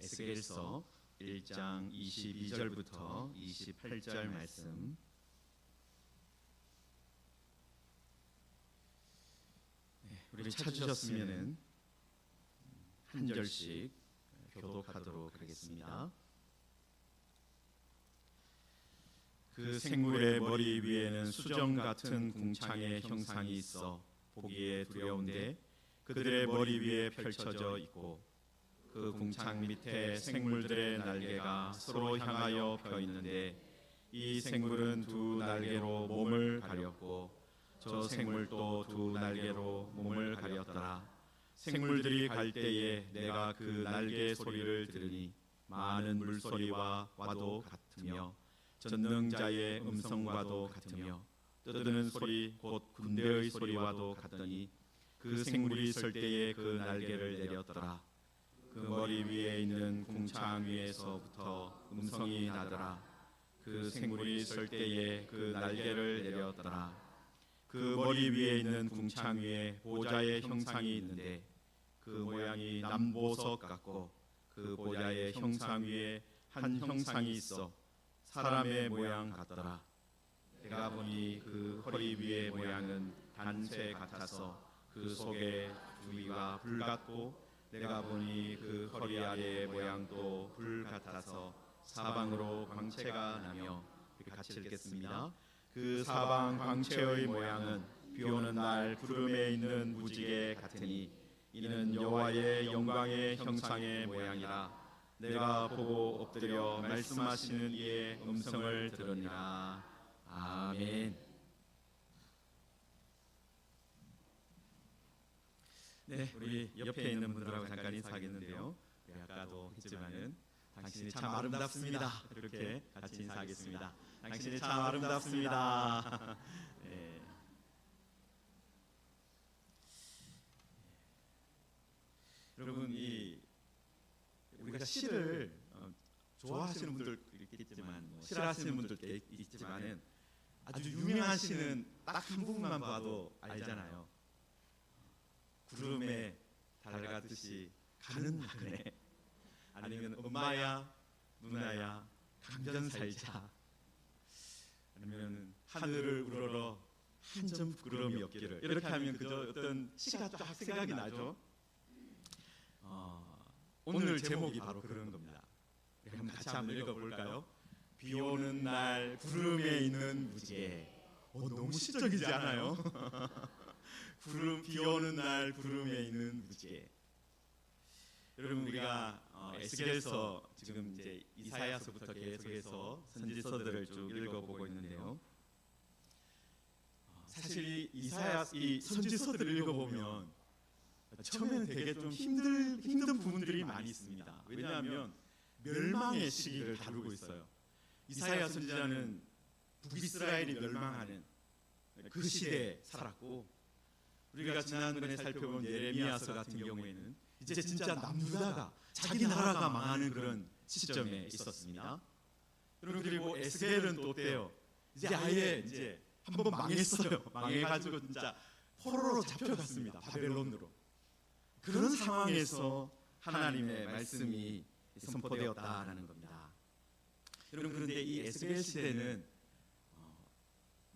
에스겔서 1장 22절부터 28절 말씀. 우리 찾으셨으면은 한 절씩 교독하도록 하겠습니다. 그 생물의 머리 위에는 수정 같은 궁창의 형상이 있어 보기에 두려운데 그들의 머리 위에 펼쳐져 있고 그 궁창 밑에 생물들의 날개가 서로 향하여 펴 있는데 이 생물은 두 날개로 몸을 가렸고 저 생물도 두 날개로 몸을 가렸더라. 생물들이 갈 때에 내가 그 날개 소리를 들으니 많은 물소리와 와도 같으며 전능자의 음성과도 같으며 떠드는 소리 곧 군대의 소리와도 같더니 그 생물이 설 때에 그 날개를 내렸더라. 그 머리 위에 있는 궁창 위에서부터 음성이 나더라. 그 생물이 설 때에 그 날개를 내렸더라. 그 머리 위에 있는 궁창 위에 보좌의 형상이 있는데 그 모양이 남보석 같고 그 보좌의 형상 위에 한 형상이 있어 사람의 모양 같더라. 내가 보니 그 허리 위의 모양은 단쇠 같아서 그 속에 주위가 불 같고 내가 보니 그 허리 아래의 모양도 불 같아서 사방으로 광채가 나며, 이렇게 같이 읽겠습니다. 그 사방 광채의 모양은 비오는 날 구름에 있는 무지개 같으니 이는 여호와의 영광의 형상의 모양이라. 내가 보고 엎드려 말씀하시는 이의 음성을 들으니라. 아멘. 네, 우리 옆에 있는 분들하고 잠깐 인사하겠는데요. 아까도 했지만은 당신이 참 아름답습니다. 이렇게 같이 인사하겠습니다. 당신이 참 아름답습니다. 네. 여러분, 우리가 시를 좋아하시는 분들 있겠지만 싫어하시는 분들도 있지만은 아주 유명한 시는 딱 한 부분만 봐도 알잖아요. 구름에 달가듯이 가는 나그네, 아니면 엄마야 누나야 강변 살자, 아니면 하늘을 우러러 한 점 부끄러움이 없기를, 이렇게 하면 그저 어떤 시가 쫙 생각이 나죠. 오늘 제목이 바로 그런 겁니다. 한번 같이 한번 읽어볼까요? 비 오는 날 구름에 있는 무지개. 너무 시적이지 않아요? 비 오는 날 구름에 있는 무지개. 여러분, 우리가 에스겔서 지금 이제 이사야서부터 계속해서 선지서들을 쭉 읽어보고 있는데요. 사실 이 선지서들을 읽어보면 처음에는 되게 좀 힘든 부분들이 많이 있습니다. 왜냐하면 멸망의 시기를 다루고 있어요. 이사야 선지자는 북이스라엘이 멸망하는 그 시대에 살았고, 우리가 지난번에 살펴본 예레미야서 같은 경우에는 이제 진짜 남유다가 자기 나라가 망하는 그런 시점에 있었습니다. 여러분, 그리고 에스겔은 또 어때요? 이제 아예 이제 한번 망했어요. 망해가지고 진짜 포로로 잡혀갔습니다. 바벨론으로. 그런 상황에서 하나님의 말씀이 선포되었다라는 겁니다. 여러분, 그런데 이 에스겔 시대는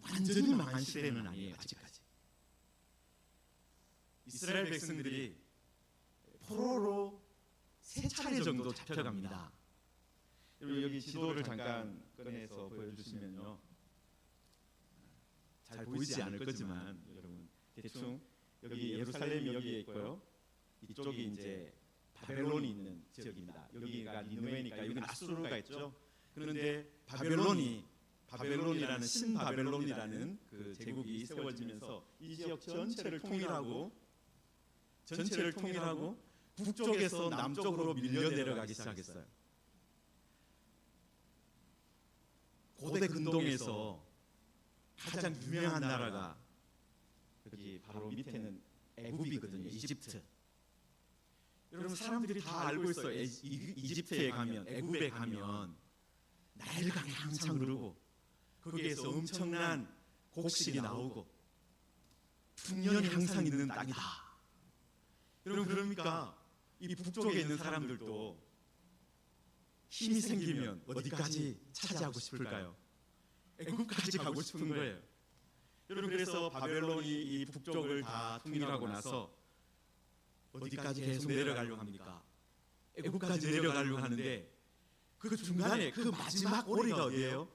완전히 망한 시대는 아니에요. 아직까지 이스라엘 백성들이 포로로 3차례 정도 잡혀갑니다. 여러분, 여기 지도를 잠깐 꺼내서 보여주시면요, 잘 보이지 않을 거지만 여러분 대충 여기 예루살렘이 여기에 있고요, 이쪽이 이제 바벨론이 있는 지역입니다. 여기가 니느웨니까 여기는 아수르가 있죠. 그런데 바벨론이라는 신바벨론이라는 그 제국이 세워지면서 이 지역 전체를 통일하고 북쪽에서 남쪽으로 밀려 내려가기 시작했어요. 고대 근동에서 가장 유명한 나라가 여기 바로 밑에는 애굽이거든요. 이집트. 여러분, 사람들이 다 알고 있어요. 이집트에 가면, 애굽에 가면 나일강이 항상 흐르고 거기에서 엄청난 곡식이 나오고 풍년이 항상 있는 땅이다. 여러분, 그러니까 이 북쪽에 있는 사람들도 힘이 생기면 어디까지 차지하고 싶을까요? 애굽까지 가고 싶은 거예요. 여러분, 그래서 바벨론이 이 북쪽을 다 통일하고 나서 어디까지 계속 내려가려고 합니까? 애굽까지 내려가려고 하는데 그 중간에 그 마지막 오리가 어디예요?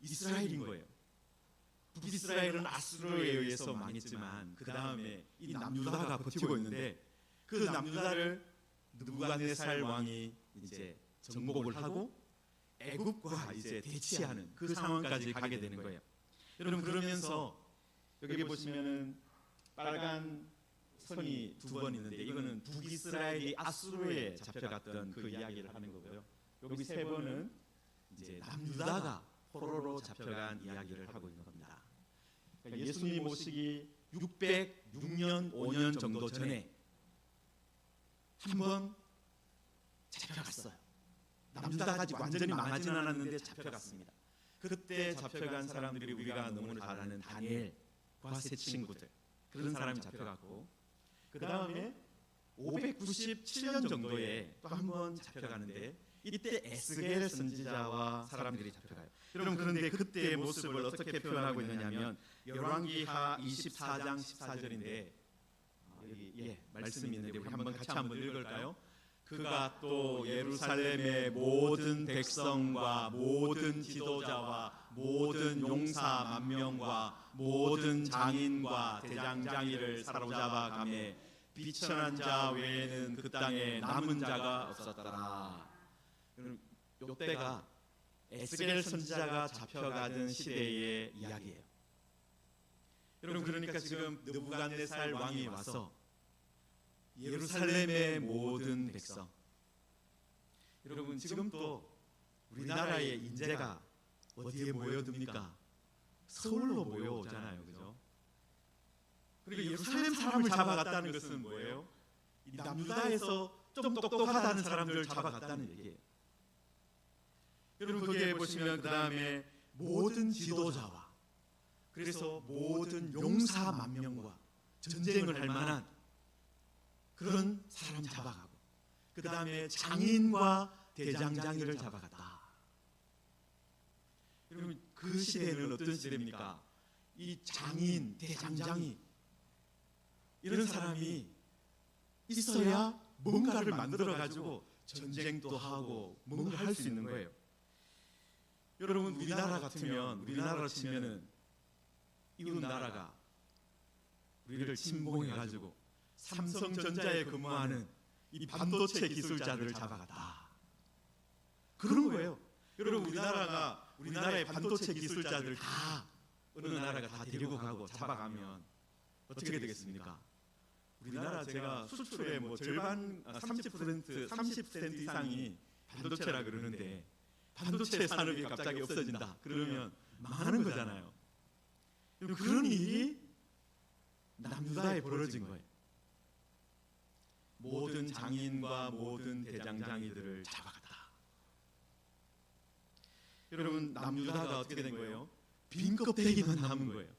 이스라엘인 거예요. 북이스라엘은 아수르에 의해서 망했지만 그 다음에 이 남유다가 버티고 있는데 그 남유다를 느부갓네살 왕이 이제 정복을 하고 애굽과 이제 대치하는 그 상황까지 가게 되는 거예요. 여러분, 그러면서 여기 보시면은 빨간 선이 두 번 있는데 이거는 북이스라엘이 아수르에 잡혀갔던 그 이야기를 하는 거고요. 여기 세 번은 이제 남유다가 포로로 잡혀간 이야기를 하고 있는 겁니다. 그러니까 예수님 오시기 606년 5년 정도 전에 한번 잡혀갔어요. 남유다가 아직 완전히 망하지는 않았는데 잡혀갔습니다. 그때 잡혀간 사람들이 우리가 너무나 잘 아는 다니엘과 세 친구들, 그런 사람이 잡혀갔고, 그 다음에 597년 정도에 또 한 번 잡혀가는데 이때 에스겔 선지자와 사람들이 잡혀가요. 여러분, 그런데 그때의 모습을 어떻게 표현하고 있느냐면 열왕기하 24장 14절인데 여기 말씀이 있는데 우리 같이 한번 읽을까요? 그가 또 예루살렘의 모든 백성과 모든 지도자와 모든 용사 만명과 모든 장인과 대장장이를 사로잡아 가매 비천한 자 외에는 그 땅에 남은 자가 없었더라. 이때가 에스겔 선지자가 잡혀가던 시대의 이야기예요. 여러분, 그러니까 지금 느부갓네살 왕이 와서 예루살렘의 모든 백성, 여러분 지금 또 우리나라의 인재가 어디에 모여듭니까? 서울로 모여오잖아요, 그죠? 그리고 예루살렘 사람을 잡아갔다는 것은 뭐예요? 이 남유다에서 좀 똑똑하다는 사람들을 잡아갔다는 얘기예요. 여러분, 거기에 보시면 그 다음에 모든 지도자와 그래서 모든 용사 만명과 전쟁을 할 만한 그런 사람 잡아가고, 그 다음에 장인과 대장장이를 잡아갔다. 여러분, 그 시대는 어떤 시대입니까? 이 장인, 대장장이 이런 사람이 있어야 뭔가를 만들어가지고 전쟁도 하고 뭔가 할 수 있는 거예요. 여러분, 우리나라 같으면, 우리나라로 치면은 이웃 나라가 우리를 침공해가지고 삼성전자에 근무하는 이 반도체 기술자들을 잡아갔다. 그런 거예요. 여러분, 우리나라의 반도체 기술자들 다 어느 나라가 다 데리고 가고 잡아가면 어떻게 되겠습니까? 우리나라 제가 수출의 뭐 절반 30% 이상이 반도체라 그러는데 반도체 산업이 갑자기 없어진다 그러면 망하는 거잖아요. 그런 일이 남유다에 벌어진 거예요. 모든 장인과 모든 대장장이들을 잡아갔다. 여러분, 남유다가 어떻게 된 거예요? 빈 껍데기만 남은 거예요.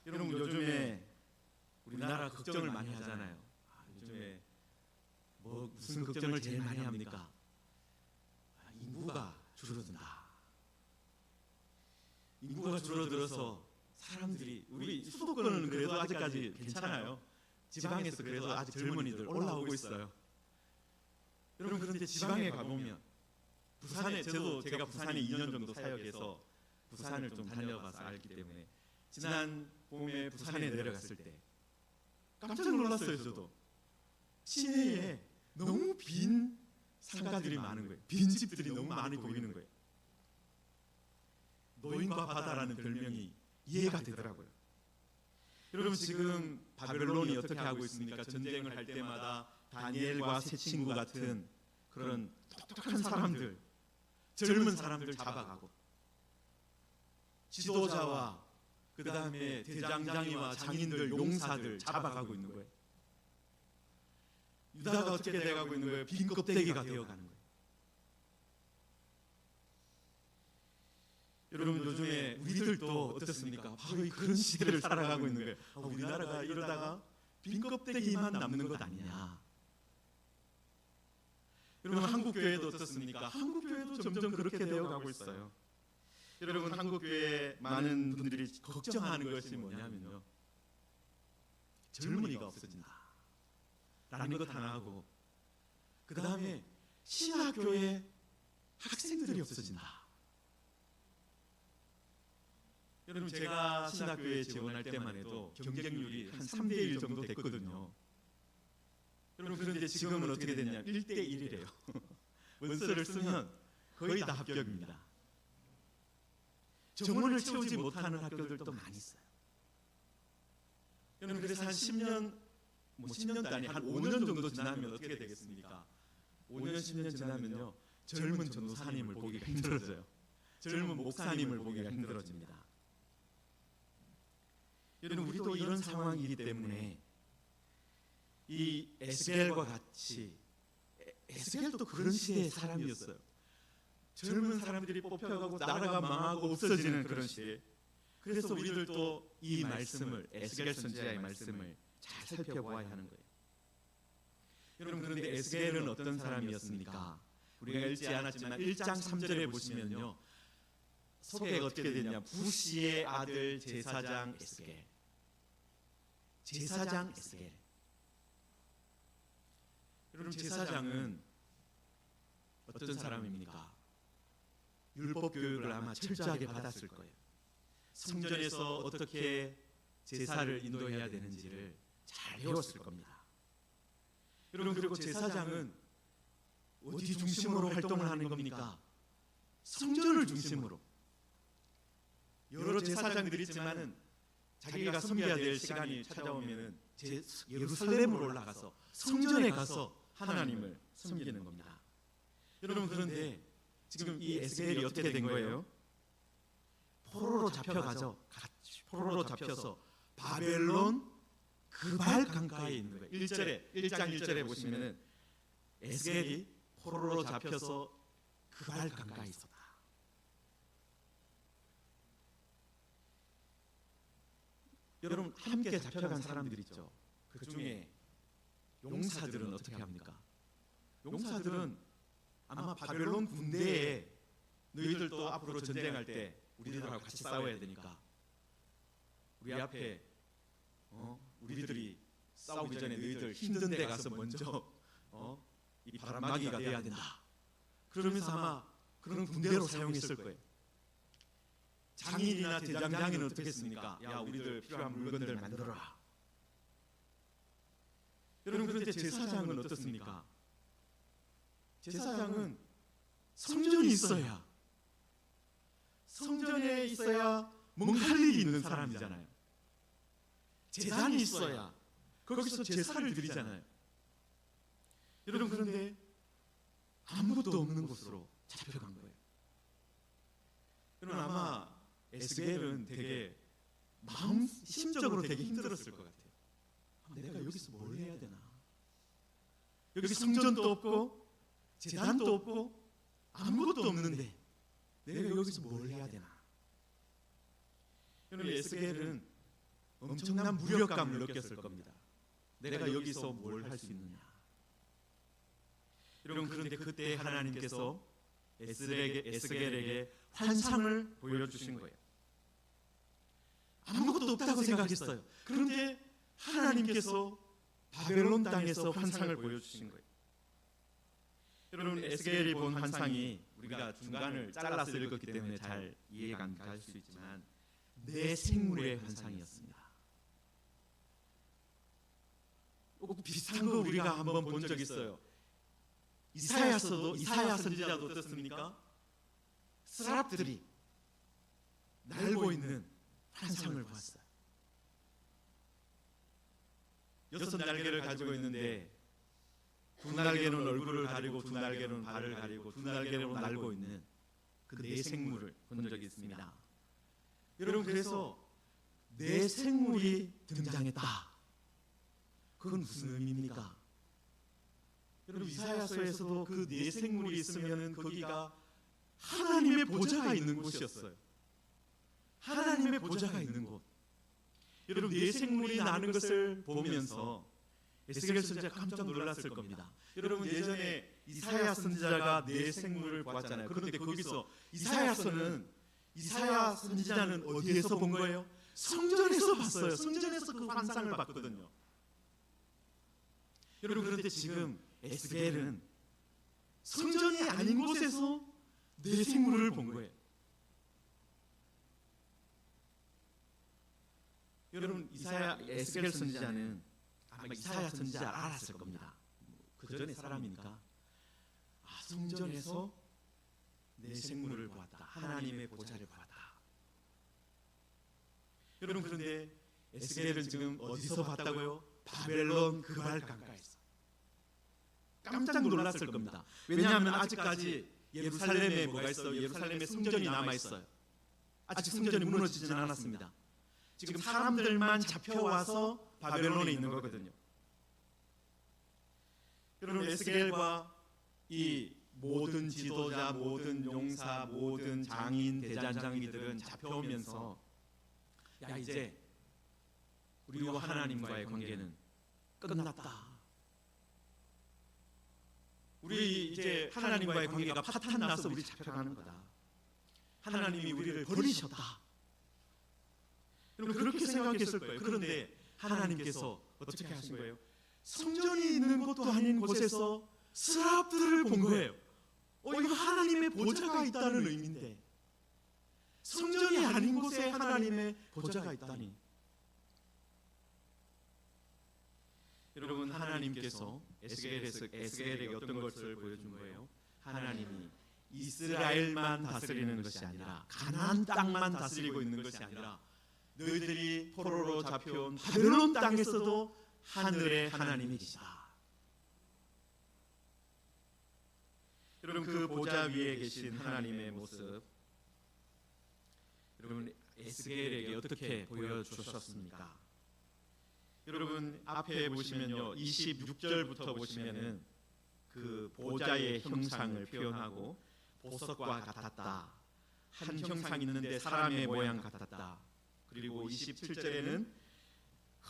여러분, 요즘에 우리나라 걱정을 많이 하잖아요. 요즘에 무슨 걱정을 제일 많이 합니까? 인구가 줄어든다. 인구가 줄어들어서 사람들이, 우리 수도권은 그래도 아직까지 괜찮아요. 지방에서 그래도 아직 젊은이들 올라오고 있어요. 여러분, 그런데 지방에 가보면 부산에, 제가 부산에 2년 정도 사역해서 부산을 좀 다녀봐서 알기 때문에 지난 봄에 부산에 내려갔을 때 깜짝 놀랐어요. 저도 시내에 너무 빈 상가들이 많은 거예요. 빈 집들이 너무 많이 보이는 거예요. 노인과 바다라는 별명이 이해가 되더라고요. 여러분, 지금 바벨론이 어떻게 하고 있습니까? 전쟁을 할 때마다 다니엘과 세 친구 같은 그런 똑똑한 사람들, 젊은 사람들 잡아가고 지도자와 그 다음에 대장장이와 장인들, 용사들 잡아가고 있는 거예요. 유다가 어떻게 돼가고 있는 거예요? 빈 껍데기가 되어가는 거예요. 여러분, 요즘에 우리들도 어떻습니까? 바로 그런 시대를 살아가고 있는 거예요. 우리나라가 이러다가 빈 껍데기만 남는 것 아니냐. 여러분 한국 교회도 어떻습니까? 한국 교회도 점점 그렇게 되어 가고 있어요. 여러분 한국 교회 많은 분들이 걱정하는 것이 뭐냐면요, 젊은이가 없어진다 라는 것 하나 하고, 그 다음에 신학교에 학생들이 없어진다. 여러분 제가 신학교에 지원할 때만 해도 경쟁률이 한 3대 1 정도 됐거든요. 여러분 그런데 지금은 어떻게 됐냐, 1대 1이래요. 원서를 쓰면 거의 다 합격입니다. 정원을 채우지 못하는 학교들도 많이 있어요. 여러분 그래서 한 10년, 10년도 아니 한 5년 정도 지나면 어떻게 되겠습니까? 5년, 10년 지나면요, 젊은 전도사님을 보기가 힘들어져요. 젊은 목사님을 보기가 힘들어집니다. 여러분 우리도 이런 상황이기 때문에 이 에스겔과 같이, 에스겔도 그런 시대의 사람이었어요. 젊은 사람들이 뽑혀가고 나라가 망하고 없어지는 그런 시대. 그래서 우리들도 이 말씀을, 에스겔 선지자의 말씀을 잘 살펴보아야 하는 거예요. 여러분 그런데 에스겔은 어떤 사람이었습니까? 우리가 읽지 않았지만 1장 3절에 보시면요, 소개가 어떻게 되냐, 부시의 아들 제사장 에스겔. 제사장 에스겔. 여러분 제사장은 어떤 사람입니까? 율법 교육을 아마 철저하게 받았을 거예요. 성전에서 어떻게 제사를 인도해야 되는지를 잘 배웠을 겁니다. 여러분 그리고 제사장은 어디 중심으로 활동을 하는 겁니까? 성전을 중심으로. 여러 제사장들이 있지만은 자기가 섬겨야 될 시간이 찾아오면은 예루살렘으로 올라가서 성전에 가서 하나님을 섬기는 겁니다. 여러분 그런데 지금 이 에스겔이 어떻게 된 거예요? 포로로 포로로 잡혀서 바벨론 그발 강가에 있는 거예요. 1장 1절에 보시면은 에스겔이 포로로 잡혀서 그발 강가에 있었다. 여러분 함께 잡혀간 사람들 있죠. 그 중에 용사들은 어떻게 합니까? 용사들은 아마 바벨론 군대에 너희들도 앞으로 전쟁할 때 우리들하고 같이 싸워야 되니까 우리 앞에 우리들이 싸우기 전에 너희들 힘든 데 가서 먼저 이 바람막이가 돼야 된다. 그러면서 아마 그런 군대로 사용했을 거예요. 장인이나 대장장이는 어떻게 했습니까? 야, 우리들 필요한 물건들 만들어라. 여러분 그런데 제사장은 어떻습니까? 제사장은 성전이 있어야, 성전에 있어야 뭔가 할 일이 있는 사람이잖아요. 제단이 있어야 거기서 제사를 드리잖아요. 여러분 그런데 아무것도 없는 곳으로 잡혀간 거예요. 여러분 아마 에스겔은 되게 심적으로 되게 힘들었을 것 같아요. 내가 여기서 뭘 해야 되나? 여기 성전도 없고 제단도 없고 아무것도 없는데 내가 여기서 뭘 해야 되나? 여러분 에스겔은 엄청난 무력감을 느꼈을 겁니다. 내가 여기서 뭘 할 수 있느냐? 여러분 그런데 그때 하나님께서 에스겔에게 환상을 보여주신 거예요. 아무것도 없다고 생각했어요. 그런데 하나님께서 바벨론 땅에서 환상을 보여주신 거예요. 여러분 에스겔이 본 환상이 우리가 중간을 잘라서 읽었기 때문에 잘 이해가 안 갈 수 있지만 내 생물의 환상이었습니다. 비슷한 거 우리가 한번 본 적 있어요. 이사야 선지자도 어떻습니까? 스랍들이 날고 있는 환상을 봤어요. 6날개를 가지고 있는데 두 날개는 얼굴을 가리고 두 날개는 발을 가리고 두 날개로 날고 있는 그 네 생물을 본 적이 있습니다. 여러분 그래서 네 생물이 등장했다. 그건 무슨 의미입니까? 여러분 이사야서에서도 그 네 생물이 있으면은 거기가 하나님의 보좌가 있는 곳이었어요. 하나님의 보좌가 있는 곳. 여러분 네 생물이 나는 것을 보면서 에스겔 선지자 깜짝 놀랐을 겁니다. 여러분 예전에 이사야 선지자가 내 생물을 보았잖아요. 그런데 거기서 이사야 선지자는 어디에서 본 거예요? 성전에서 봤어요. 성전에서 그 환상을 봤거든요. 여러분 그런데 지금 에스겔은 성전이 아닌 곳에서 내 생물을 본 거예요. 여러분 에스겔 선지자는 아마 이사야 선지자를 알았을 겁니다. 그 전에 사람이니까 성전에서 내 생물을 보았다. 하나님의 보좌를 보았다. 여러분 그런데 에스겔은 지금 어디서 봤다고요? 바벨론 그발 강가에서. 깜짝 놀랐을 겁니다. 왜냐하면 아직까지 예루살렘에 뭐가 있어요? 예루살렘에 성전이 남아있어요. 아직 성전이 무너지지는 않았습니다. 지금 사람들만 잡혀와서 바벨론에 있는 거거든요. 여러분 에스겔과 이 모든 지도자, 모든 용사, 모든 장인, 대장장이들은 잡혀오면서 야 이제 우리와 하나님과의 관계는 끝났다. 우리 이제 하나님과의 관계가 파탄 나서 우리 잡혀가는 거다. 하나님이 우리를 버리셨다. 여러분 그렇게 생각했을 거예요. 그런데 하나님께서 어떻게 하신 거예요? 성전이 있는 곳도 아닌 곳에서 스랍들을 본 거예요. 이거 하나님의 보좌가 있다는 의미인데 성전이 아닌 곳에 하나님의 보좌가 있다니. 여러분 하나님께서 에스겔에게 어떤 것을 보여준 거예요? 하나님이 이스라엘만 다스리는 것이 아니라 가나안 땅만 다스리고 있는 것이 아니라 너희들이 포로로 잡혀온 바벨론 땅에서도 하늘의 하나님이 계시다. 여러분 그 보좌 위에 계신 하나님의 모습 여러분 에스겔에게 어떻게 보여주셨습니까? 여러분 앞에 보시면요 26절부터 보시면은 그 보좌의 형상을 표현하고 보석과 같았다. 한 형상 있는데 사람의 모양 같았다. 그리고 27절에는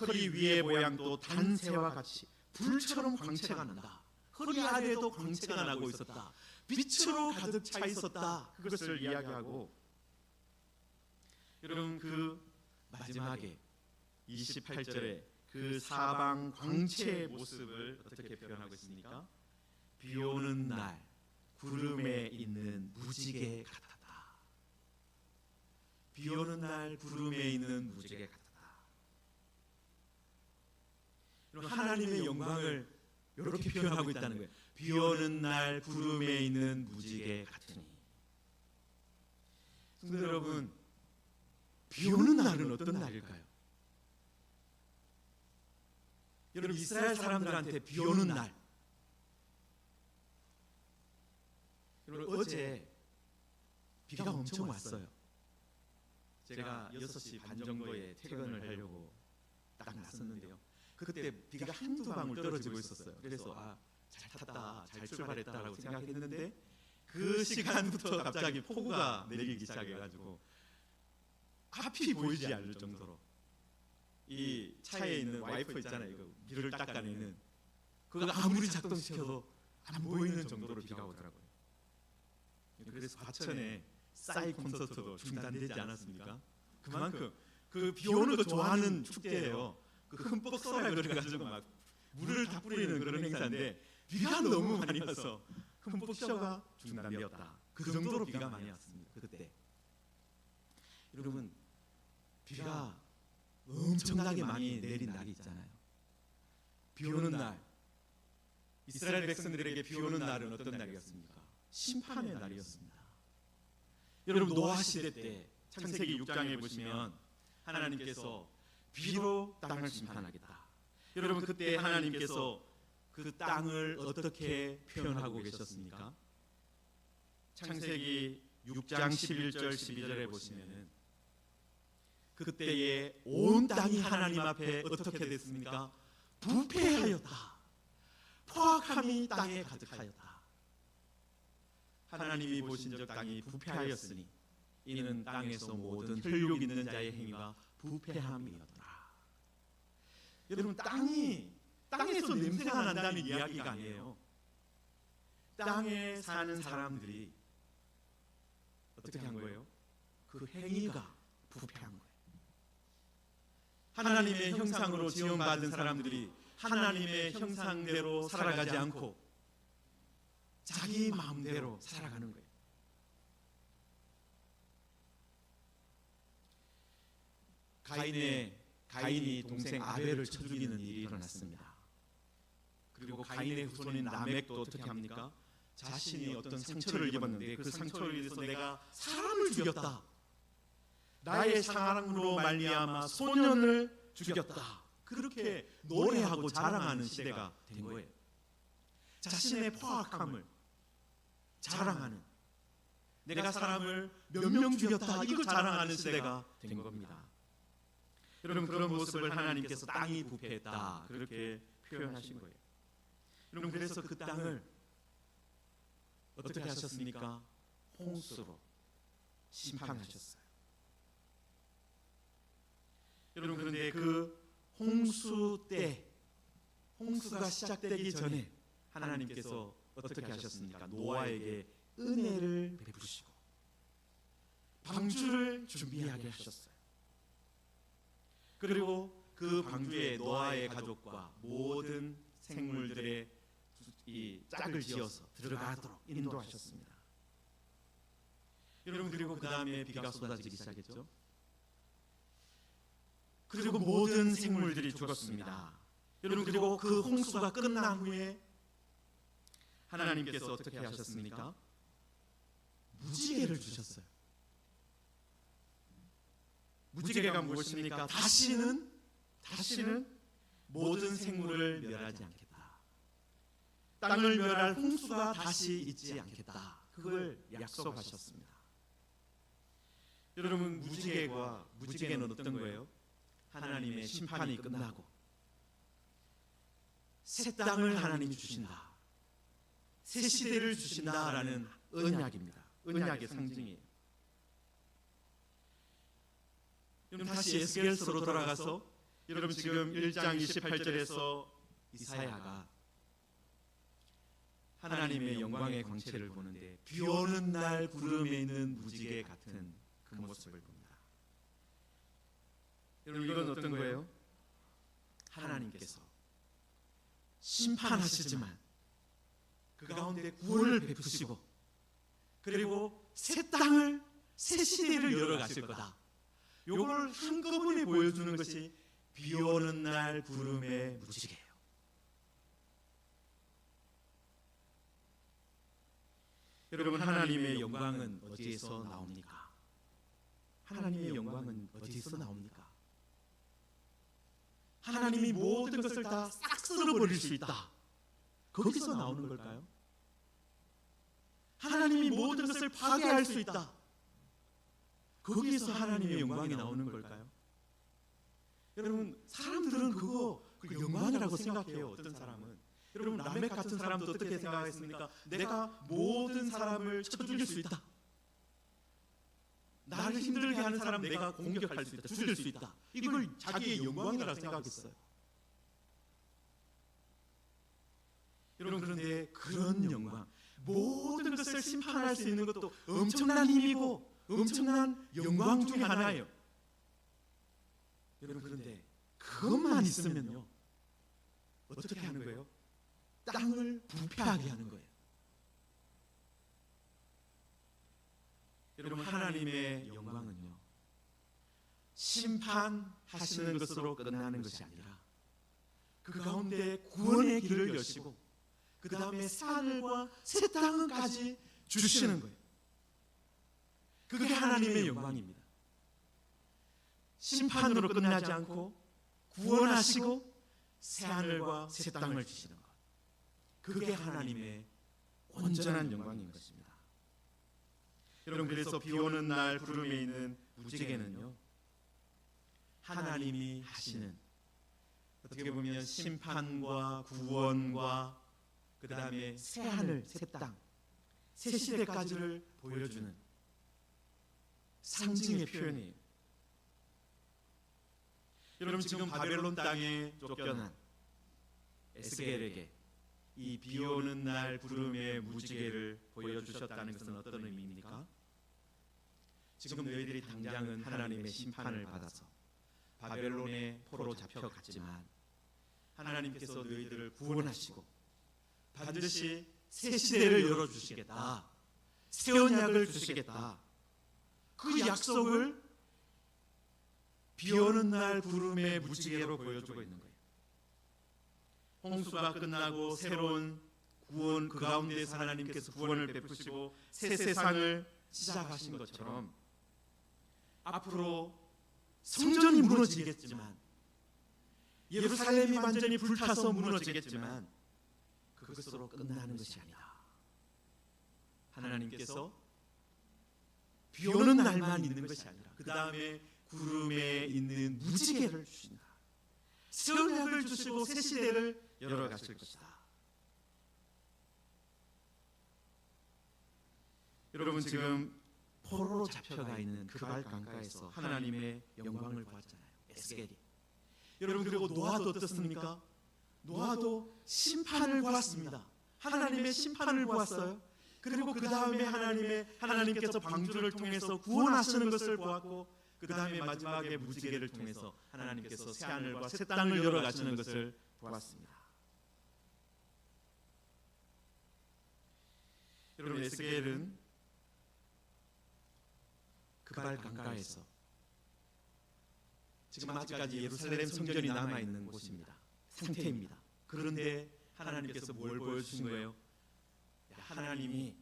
허리 위의 모양도 단새와 같이 불처럼 광채가 난다. 허리 아래도 광채가 나고 있었다. 빛으로 가득 차 있었다. 그것을 이야기하고 여러분 그 마지막에 28절에 그 사방 광채의 모습을 어떻게 표현하고 있습니까? 비 오는 날 구름에 있는 무지개 같았다. 비 오는 날 구름에 있는 무지개 같았다. 하나님의 영광을 이렇게 표현하고 있다는 거예요. 비 오는 날 구름에 있는 무지개 같으니. 성도 여러분, 비 오는 날은 어떤 날일까요? 여러분 이스라엘 사람들한테 비 오는 날. 여러분 어제 비가 엄청 왔어요. 제가 6시 반 정도에 퇴근을 하려고 딱 나섰는데요. 그때 비가 한두 방울 떨어지고 있었어요. 그래서 잘 탔다, 잘 출발했다라고 생각했는데 그 시간부터 갑자기 폭우가 내리기 시작해가지고 앞이 보이지 않을 정도로 이 차에 있는 와이퍼 있잖아요. 이거 비를 닦아내는 그거 아무리 작동시켜도 안 보이는 정도로 비가 오더라고요. 그래서 과천에 싸이 콘서트도 중단되지 않았습니까? 그만큼 그 비 오는 거 좋아하는 축제예요. 그 흠뻑 쏘라 그래가지고 막 물을 다 뿌리는 그런 행사인데 비가 너무 많이 와서 흠뻑 쇼가 중단되었다. 그 정도로 비가 많이 왔습니다. 그때 여러분 비가 엄청나게 많이 내린 날이 있잖아요. 비 오는 날 이스라엘 백성들에게 비 오는 날은 어떤 날이었습니까? 심판의 날이었습니다. 여러분 노아 시대 때 창세기 6장에 보시면 하나님께서 비로 땅을 심판하겠다. 여러분 그때 하나님께서 그 땅을 어떻게 표현하고 계셨습니까? 창세기 6장 11절 12절에 보시면은 그때에 온 땅이 하나님 앞에 어떻게 됐습니까? 부패하였다. 포악함이 땅에 가득하였다. 하나님이 보신 적 땅이 부패하였으니 이는 땅에서 모든 혈육 있는 자의 행위가 부패함이었더라. 여러분 땅이 땅에서 냄새가 난다는 이야기가 아니에요. 땅에 사는 사람들이 어떻게 한 거예요? 그 행위가 부패한 거예요. 하나님의 형상으로 지음받은 사람들이 하나님의 형상대로 살아가지 않고 자기 마음대로 살아가는 거예요. 가인이 동생 아벨을 쳐 죽이는 일이 일어났습니다. 그리고 가인의 후손인 라멕도 어떻게 합니까? 자신이 어떤 상처를 입었는데 그 상처를 인해서 내가 사람을 죽였다, 나의 사랑으로 말미암아 소년을 죽였다, 그렇게 노래하고 자랑하는 시대가 된 거예요. 자신의 포악함을 자랑하는, 내가 사람을 몇 명 죽였다, 이거 자랑하는 시대가 된 겁니다. 여러분, 그런 모습을 하나님께서 땅이 부패했다, 그렇게 표현하신 거예요. 여러분, 그래서 그 땅을 어떻게 하셨습니까? 홍수로 심판하셨어요. 여러분, 그런데 그 홍수 때, 홍수가 시작되기 전에 하나님께서 어떻게 하셨습니까? 노아에게 은혜를 베푸시고 방주를 준비하게 하셨어요. 그리고 그 방주에 노아의 가족과 모든 생물들의 이 짝을 지어서 들어가도록 인도하셨습니다. 여러분, 그리고 그 다음에 비가 쏟아지기 시작했죠. 그리고 모든 생물들이 죽었습니다. 여러분, 그리고 그 홍수가 끝난 후에 하나님께서 어떻게 하셨습니까? 무지개를 주셨어요. 무지개가 무엇입니까? 다시는 모든 생물을 멸하지 않겠다, 땅을 멸할 홍수가 다시 있지 않겠다, 그걸 약속하셨습니다. 여러분, 무지개는 어떤 거예요? 하나님의 심판이 끝나고 새 땅을 하나님이 주신다, 새 시대를 주신다라는 언약입니다. 언약의 상징이에요. 여러분, 다시 에스겔서로 돌아가서 여러분 지금 1장 28절에서 이사야가 하나님의 영광의 광채를 보는데 비 오는 날 구름에 있는 무지개 같은 그 모습을 봅니다. 여러분, 이건 어떤 거예요? 하나님께서 심판하시지만 그 가운데 구원을 베푸시고 그리고 새 땅을, 새 시대를 열어가실 거다, 요걸 한꺼번에 보여주는 것이 비 오는 날 구름의 무지개예요. 여러분, 하나님의 영광은 어디에서 나옵니까? 하나님의 영광은 어디에서 나옵니까? 하나님이 모든 것을 다 싹 쓸어버릴 수 있다, 거기서 나오는 걸까요? 하나님이 모든 것을 파괴할 수 있다, 거기에서 하나님의 영광이 나오는 걸까요? 여러분, 사람들은 그거 영광이라고 생각해요. 어떤 사람은, 여러분, 라멕 같은 사람도 어떻게 생각했습니까? 내가 모든 사람을 쳐 죽일 수 있다, 나를 힘들게 하는 사람 내가 공격할 수 있다, 죽일 수 있다, 이걸 자기의 영광이라고 생각했어요. 여러분, 그런데 그런 영광, 모든 것을 심판할 수 있는 것도 엄청난 힘이고 엄청난 영광 중에 하나예요. 여러분, 그런데 그것만 있으면요, 어떻게 하는 거예요? 땅을 부패하게 하는 거예요. 여러분, 하나님의 영광은요, 심판하시는 것으로 끝나는 것이 아니라 그 가운데 구원의 길을 여시고 그 다음에 새 하늘과 새 땅까지 주시는 거예요. 그게 하나님의 영광입니다. 심판으로 끝나지 않고 구원하시고 새 하늘과 새 땅을 주시는 것, 그게 하나님의 온전한 영광인 것입니다. 여러분, 그래서 비 오는 날 구름에 있는 무지개는요, 하나님이 하시는, 어떻게 보면 심판과 구원과 그 다음에 새 하늘, 새 땅, 새 시대까지를 보여주는 상징의 표현이에요. 여러분, 지금 바벨론 땅에 쫓겨난 에스겔에게 이 비오는 날 구름의 무지개를 보여주셨다는 것은 어떤 의미입니까? 지금 너희들이 당장은 하나님의 심판을 받아서 바벨론의 포로 잡혀갔지만 하나님께서 너희들을 구원하시고 반드시 새 시대를 열어주시겠다, 새 언약을 주시겠다, 그 약속을 비오는 날 구름의 무지개로 보여주고 있는 거예요. 홍수가 끝나고 새로운 구원, 그 가운데서 하나님께서 구원을 베푸시고 새 세상을 시작하신 것처럼 앞으로 성전이 무너지겠지만, 예루살렘이 완전히 불타서 무너지겠지만 그것으로 끝나는 것이 아니다. 하나님께서 비 오는 날만 있는 것이 아니라 그 다음에 구름에 있는 무지개를 주신다. 새 언약을 주시고 새 시대를 열어가실 것이다. 여러분, 지금 포로로 잡혀가 있는 그발 강가에서 하나님의 영광을 보았잖아요, 에스겔이. 여러분, 그리고 노아도 어떻습니까? 노아도 심판을 보았습니다. 하나님의 심판을 보았어요. 그리고 그 다음에 하나님께서 방주를 통해서 구원하시는 것을 보았고, 그 다음에 마지막에 무지개를 통해서 하나님께서 새 하늘과 새 땅을 열어가시는 것을 보았습니다. 여러분, 에스겔은 그발 강가에서, 지금 아직까지 예루살렘 성전이 남아있는 곳입니다. 상태입니다. 그런데 하나님께서 뭘 보여주신 거예요? 하나님이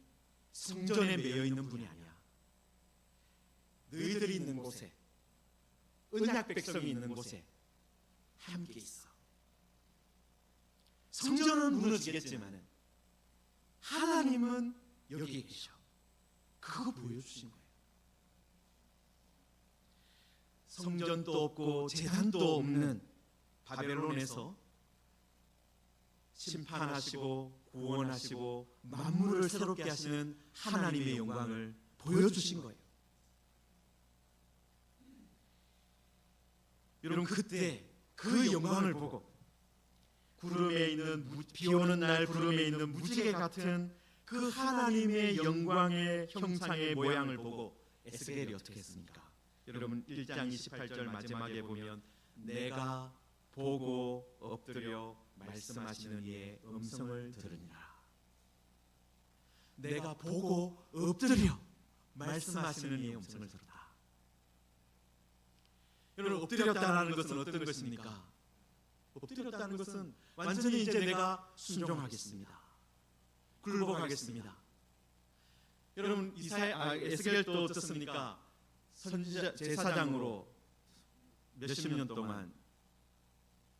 성전에 매여 있는 분이 아니야. 너희들이 있는 곳에, 언약 백성이 있는 곳에 함께 있어. 성전은 무너지겠지만 하나님은 여기 계셔. 그거 보여주신 거예요. 성전도 없고 제단도 없는 바벨론에서 심판하시고 구원하시고 만물을 새롭게 하시는 하나님의 영광을 보여주신 거예요. 여러분, 그때 그 영광을 보고 구름에 있는 비 오는 날 구름에 있는 무지개 같은 그 하나님의 영광의 형상의 모양을 보고 에스겔이 어떻게 했습니까? 여러분, 1장 28절 마지막에 보면 내가 보고 엎드려 말씀하시는 이의 음성을 들으니라. 내가 보고 엎드려 말씀하시는 이의 음성을 들었다. 여러분, 엎드렸다는 것은 어떤 것입니까? 엎드렸다는 것은 완전히 이제 내가 순종하겠습니다. 굴복하겠습니다. 여러분, 에스겔도 어떻습니까? 선지자 제사장으로 몇십 년 동안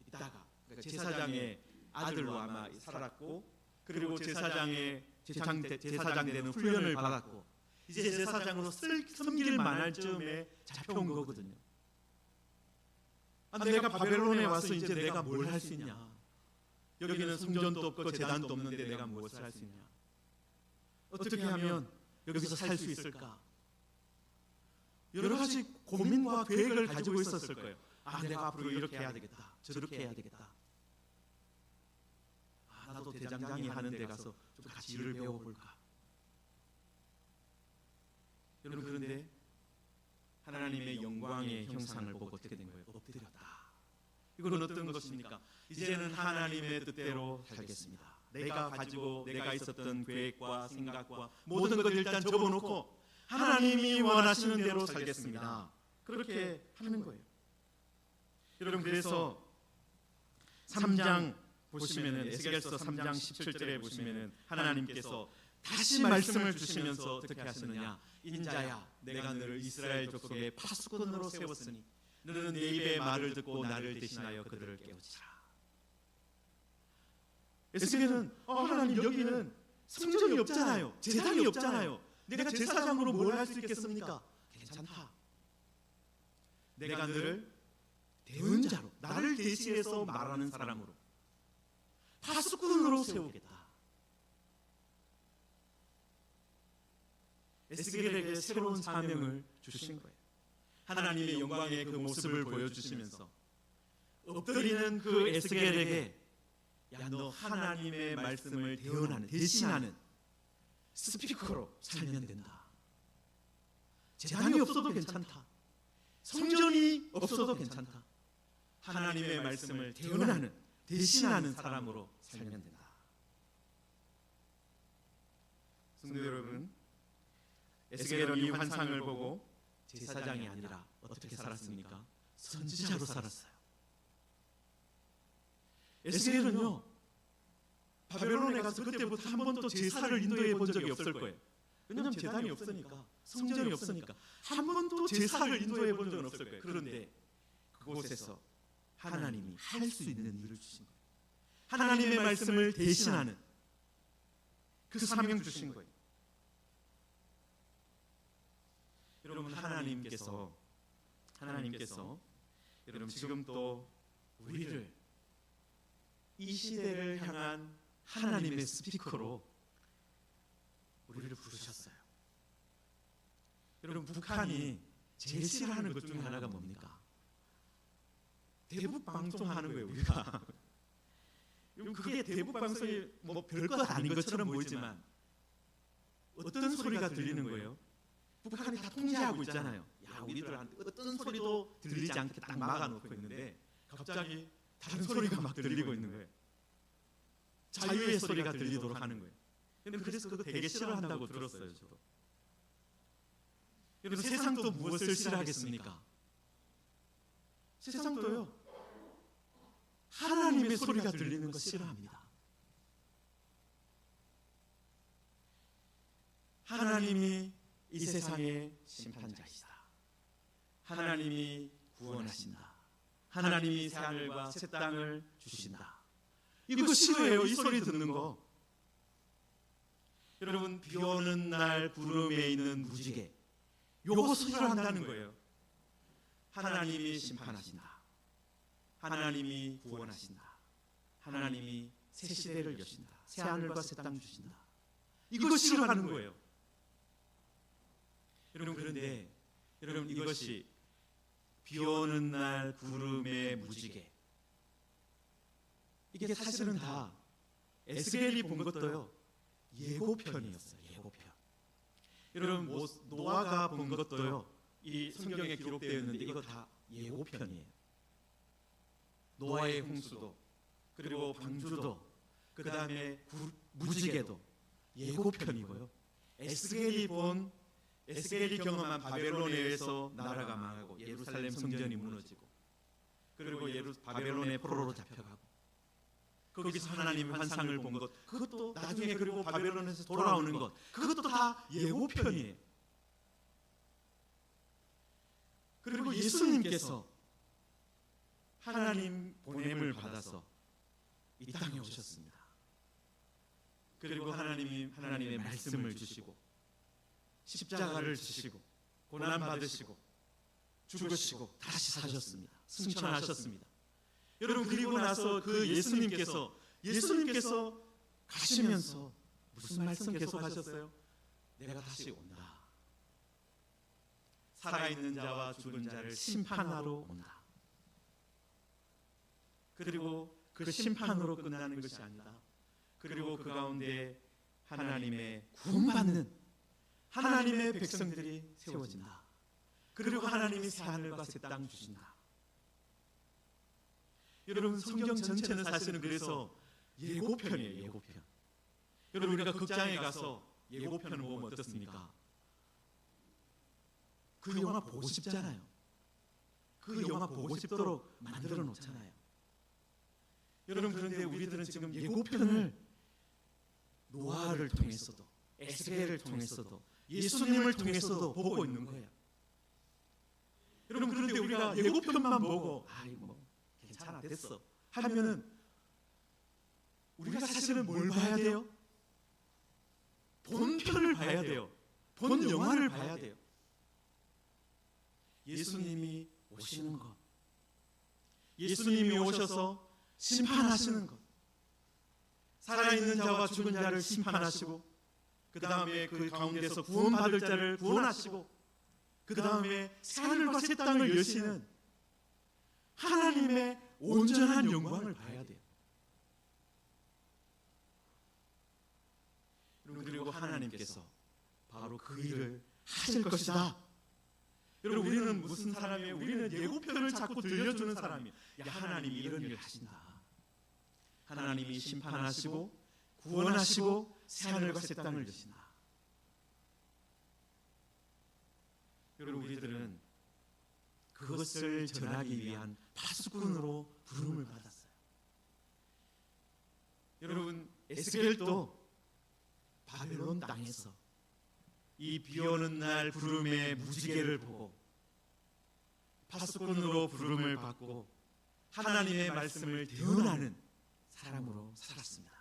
있다가 제사장의 아들로 아마 살았고, 그리고 제사장 되는 훈련을 받았고, 이제 제사장으로 섬길 만할 즈음에 잡혀온 거거든요. 내가 바벨론에 와서 이제 내가 뭘 할 수 있냐? 여기는 성전도 없고 제단도 없는데 내가 무엇을 할 수 있냐? 어떻게 하면 여기서 살 수 있을까? 여러 가지 고민과 계획을 가지고 있었을 거예요. 내가 앞으로 이렇게 해야 되겠다, 저렇게 해야 되겠다. 나도 대장장이 하는 데 가서 좀 같이 일을 배워볼까. 여러분, 그런데 하나님의 영광의 형상을 보고 어떻게 된 거예요? 엎드렸다. 이건 어떤 것입니까? 이제는 하나님의 뜻대로 살겠습니다. 내가 있었던 계획과 생각과 모든 것을 일단 접어놓고 하나님이 원하시는 대로 살겠습니다. 그렇게 하는 거예요. 여러분, 그래서 3장 보시면은, 에스겔서 3장 17절에 보시면은 하나님께서 다시 말씀을 주시면서 어떻게 하시느냐? 인자야, 내가 너를 이스라엘 족속의 파수꾼으로 세웠으니 너는 내 입의 말을 듣고 나를 대신하여 그들을 깨우치라. 에스겔은 하나님, 여기는 성전이 없잖아요, 제단이 없잖아요. 내가 제사장으로 뭘 할 수 있겠습니까? 괜찮다. 내가 너를 대언자로, 나를 대신해서 말하는 사람으로, 파수꾼으로 세우겠다. 에스겔에게 새로운 사명을 주신 거예요. 하나님의 영광의 그 모습을 보여주시면서 엎드리는 그 에스겔에게 야, 너 하나님의 말씀을 대신하는 스피커로 살면 된다. 재단이 없어도 괜찮다. 성전이 없어도 괜찮다. 하나님의 말씀을 대신하는 사람으로 살면 된다. 성도 여러분, 에스겔은 이 환상을 보고 제사장이 아니라 어떻게 살았습니까? 선지자로 살았어요. 에스겔은요, 바벨론에 가서 그때부터 한 번도 제사를 인도해 본 적이 없을 거예요. 왜냐하면 제단이 없으니까, 성전이 없으니까 한 번도 제사를 인도해 본 적은 없을 거예요. 그런데 그곳에서 하나님이 할 수 있는 일을 주신 거예요. 하나님의 말씀을 대신하는 그 사명 주신 거예요. 여러분, 하나님께서 여러분 지금 또 우리를 이 시대를 향한 하나님의 스피커로 우리를 부르셨어요. 여러분, 북한이 제일 싫어하는 것 중에 하나가 뭡니까? 대북 방송하는 거예요, 우리가. 그게 대북 방송이 뭐 별것 아닌 것처럼 보이지만 어떤 소리가 들리는 거예요? 북한이 다 통제하고 있잖아요. 야, 우리들한테 어떤 소리도 들리지 않게 딱 막아놓고 있는데 갑자기 다른 소리가 막 들리고 있는 거예요. 자유의 소리가 들리도록 하는 거예요. 그래서 그거 되게 싫어한다고 들었어요, 저도. 여러분, 세상도 무엇을 싫어하겠습니까? 세상도요, 하나님의 소리가 들리는 거 싫어합니다. 하나님이 이 세상의 심판자이시다. 하나님이 구원하신다. 하나님이 새 하늘과 새 땅을 주신다. 이거 싫어해요, 이 소리 듣는 거. 여러분, 비 오는 날 구름에 있는 무지개, 요거 싫어한다는 거예요. 하나님이 심판하신다. 하나님이 구원하신다. 하나님이 새 시대를 여신다. 새 하늘과 새 땅 주신다. 이거 싫어하는 거예요. 여러분, 그런데 여러분, 이것이 비 오는 날 구름의 무지개, 이게 사실은 다 에스겔이 본 것도요, 예고편이었어요. 예고편. 여러분, 노아가 본 것도요, 이 성경에 기록되어 있는데 이거 다 예고편이에요. 노아의 홍수도, 그리고 방주도, 그 다음에 무지개도 예고편이고요. 에스겔이 경험한 바벨론에 의해서 나라가 망하고 예루살렘 성전이 무너지고, 그리고 바벨론의 포로로 잡혀가고, 거기서 하나님의 환상을 본 것, 그것도 나중에, 그리고 바벨론에서 돌아오는 것, 그것도 다 예고편이에요. 그리고 예수님께서 하나님 보냄을 받아서 이 땅에 오셨습니다. 그리고 하나님의 말씀을 주시고 십자가를 지시고 고난 받으시고 죽으시고 다시 사셨습니다. 승천하셨습니다. 여러분, 그리고 나서 그 예수님께서 가시면서 무슨 말씀 계속 하셨어요? 내가 다시 온다. 살아있는 자와 죽은 자를 심판하러 온다. 그리고 그 심판으로 끝나는 것이 아니다. 그리고 그 가운데 하나님의 구원받는 하나님의 백성들이 세워진다. 그리고 하나님이 새 하늘과 새 땅 주신다. 여러분, 성경 전체는 사실은 그래서 예고편이에요. 예고편. 여러분, 우리가 극장에 가서 예고편을 보면 어떻습니까? 그 영화 보고 싶잖아요. 그 영화 보고 싶도록 만들어 놓잖아요. 여러분, 그런데 우리들은 지금 예고편을 노아를 통해서도, 에스겔을 통해서도, 예수님을 통해서도 보고 있는 거예요. 여러분, 그런데 우리가 예고편만 보고 뭐 괜찮아, 됐어 하면은 우리가 사실은 뭘 봐야 돼요? 본편을 봐야 돼요. 본 영화를 봐야 돼요. 예수님이 오시는 것, 예수님이 오셔서 심판하시는 것, 살아있는 자와 죽은 자를 심판하시고, 그 다음에 그 가운데서 구원받을 자를 구원하시고, 그 다음에 새 하늘과 새 땅을 여시는 하나님의 온전한 영광을 봐야 돼요. 하나님께서 바로 그 일을 하실 것이다. 여러분, 우리는 무슨 사람이에요? 우리는 예고편을 자꾸 들려주는 사람이에요. 야, 하나님이 이런 일을 하신다. 하나님이 심판하시고 구원하시고 새하늘과 새 땅을 주신다. 여러분, 우리들은 그것을 전하기 위한 파수꾼으로 부름을 받았어요. 여러분, 에스겔도 바벨론 땅에서 이 비오는 날 구름의 무지개를 보고 파수꾼으로 부름을 받고 하나님의 말씀을 대언하는 사람으로 살았습니다.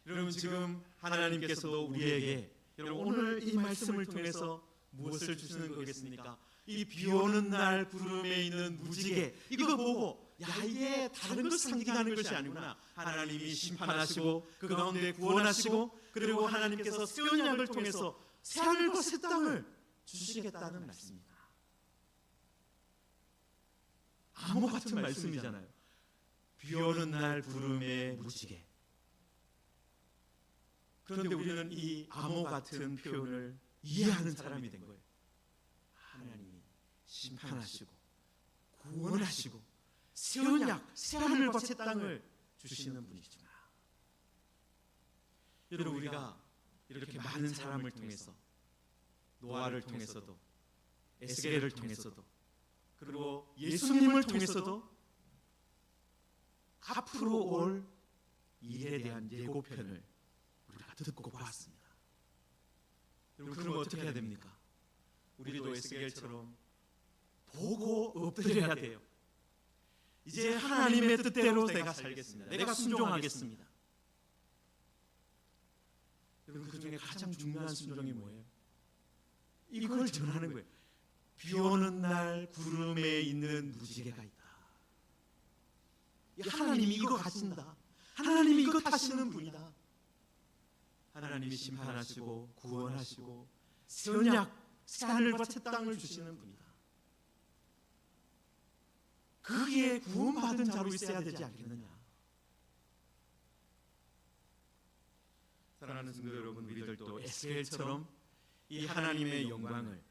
여러분, 지금 하나님께서도 우리에게 여러분 오늘 이 말씀을 통해서 무엇을 주시는 거겠습니까? 이 비오는 날 구름에 있는 무지개, 이거 보고 야, 이게 다른 것을 상징하는 것이 아니구나. 하나님이 심판하시고 그 가운데 구원하시고 그리고 하나님께서 새 언약을 통해서 새하늘과 새 땅을 주시겠다는 말씀입니다. 암호 같은 말씀이잖아요. 비오는 날 구름에 무지개. 그런데 우리는 이 암호 같은 표현을 이해하는 사람이 된 거예요. 하나님이 심판하시고 구원하시고 새 언약, 새 하늘과 새 땅을 주시는 분이시구나. 여러분, 우리가 이렇게 많은 사람을 통해서 노아를 통해서도 에스겔을 통해서도 그리고 예수님을 통해서도 앞으로 올 일에 대한 예고편을 우리가 듣고 보았습니다. 여러분, 그러면 어떻게 해야 됩니까? 우리도 에스겔처럼 보고 엎드려야 돼요. 이제 하나님의 뜻대로 내가 살겠습니다. 내가 순종하겠습니다. 여러분, 그 중에 가장 중요한 순종이 뭐예요? 이걸 전하는 거예요. 비 오는 날 구름에 있는 무지개가 있다. 하나님이 이거 가신다. 하나님이 이거 타시는 분이다. 하나님이 심판하시고 구원하시고 새 언약, 새 하늘과 새 땅을 주시는 분이다. 거기에 구원받은 자로 있어야 되지 않겠느냐. 사랑하는 성도 여러분, 우리들도 에스겔처럼 이 하나님의 영광을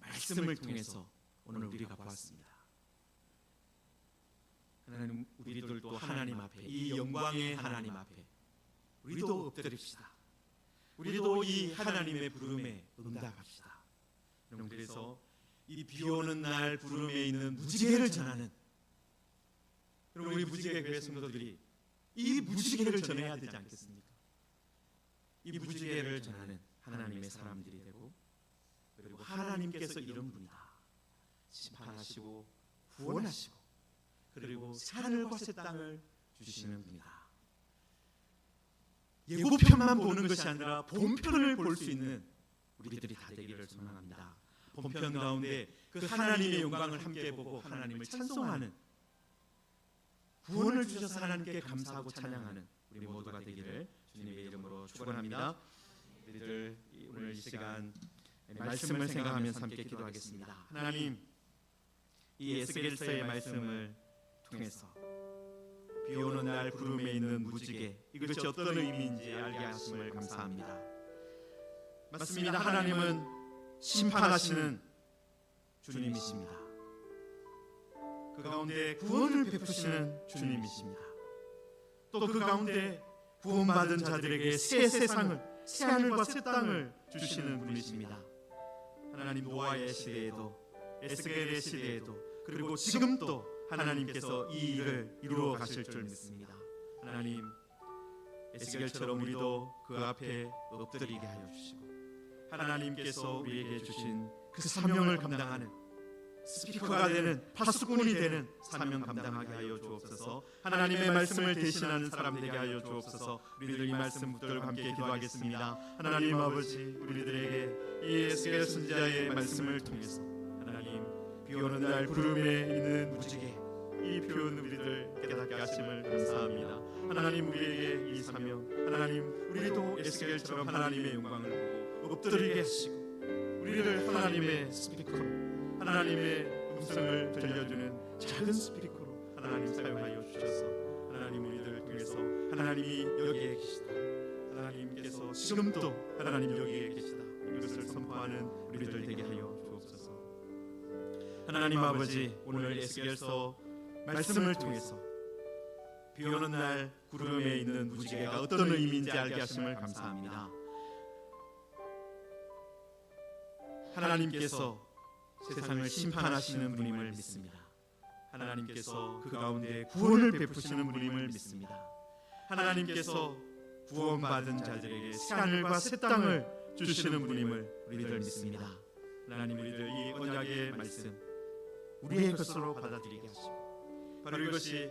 말씀을 통해서 오늘 우리가 보았습니다. 하나님, 우리들도 하나님 앞에, 이 영광의 하나님 앞에 우리도 엎드립시다. 우리도 이 하나님의 부름에 응답합시다. 여러분, 그래서 이 비오는 날 구름에 있는 무지개를 전하는, 여러분, 우리 무지개 교회 성도들이 이 무지개를 전해야 되지 않겠습니까? 이 무지개를 전하는 하나님의 사람들이 되고, 그리고 하나님께서 이런 분이다. 심판하시고 구원하시고 그리고 하늘과 새 땅을 주시는 분이다. 예고편만 보는 것이 아니라 본편을 볼 수 있는 우리들이 다 되기를 소망합니다. 본편 가운데 그 하나님의 영광을 함께 보고 하나님을 찬송하는, 구원을 주셔서 하나님께 감사하고 찬양하는 우리 모두가 되기를 주님의 이름으로 축원합니다. 우리들 오늘 이 시간 말씀을 생각하면서 함께 기도하겠습니다. 하나님, 이 에스겔서의 말씀을 통해서 비 오는 날 구름에 있는 무지개, 이것이 어떤 의미인지 알게 하심을 감사합니다. 맞습니다. 하나님은 심판하시는 주님이십니다. 그 가운데 구원을 베푸시는 주님이십니다. 또 그 가운데 구원받은 자들에게 새 세상을, 새 하늘과 새 땅을 주시는 분이십니다. 하나님, 노아의 시대에도 에스겔의 시대에도 그리고 지금도 하나님께서 이 일을 이루어 가실 줄 믿습니다. 하나님, 에스겔처럼 우리도 그 앞에 엎드리게 하여 주시고, 하나님께서 우리에게 주신 그 사명을 감당하는 스피커가 되는, 파수꾼이 되는 사명 감당하게 하여 주옵소서. 하나님의 말씀을 대신하는 사람 되게 하여 주옵소서. 우리들 이 말씀 붙들고 함께 기도하겠습니다. 하나님 아버지, 우리들에게 이 에스겔 선지자의 말씀을 통해서 하나님, 비오는 날 구름에 있는 무지개, 이 표현 우리들 깨닫게 하심을 감사합니다. 하나님, 우리에게 이 사명, 하나님, 우리도 에스겔처럼 하나님의 영광을 보고 엎드리게 하시고, 우리를 하나님의 스피커로, 하나님의 음성을 들려주는 작은 스피커로 하나님 사용하여 주셔서 하나님, 우리들을 통해서 하나님이 여기에 계시다, 하나님께서 지금도 하나님 여기에 계시다, 이것을 선포하는 우리들 되게 하여 주옵소서. 하나님 아버지, 오늘 에스겔서 말씀을 통해서 비 오는 날 구름에 있는 무지개가 어떤 의미인지 알게 하심을 감사합니다. 하나님께서 세상을 심판하시는 분임을 믿습니다. 하나님께서 그 가운데 구원을 베푸시는 분임을 믿습니다. 하나님께서 구원받은 자들에게 새 하늘과 새 땅을 주시는 분임을 우리들 믿습니다. 하나님, 우리들 이 언약의 말씀 우리의 것으로 받아들이게 하시고, 바로 이것이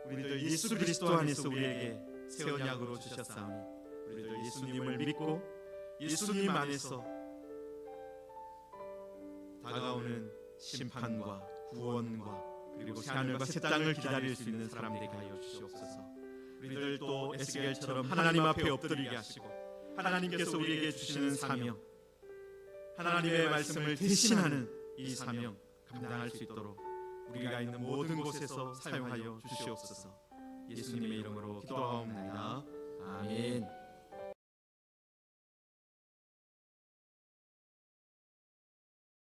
우리들 예수 그리스도 안에서 우리에게 새 언약으로 주셨사오니, 우리들 예수님을 믿고 예수님 안에서 다가오는 심판과 구원과 그리고 새 하늘과 새 땅을 기다릴 수 있는 사람들에게 하여 주시옵소서. 우리들 또 에스겔처럼 하나님 앞에 엎드리게 하시고, 하나님께서 우리에게 주시는 사명, 하나님의 말씀을 대신하는 이 사명 감당할 수 있도록 우리가 있는 모든 곳에서 사용하여 주시옵소서. 예수님의 이름으로 기도하옵나이다. 아멘.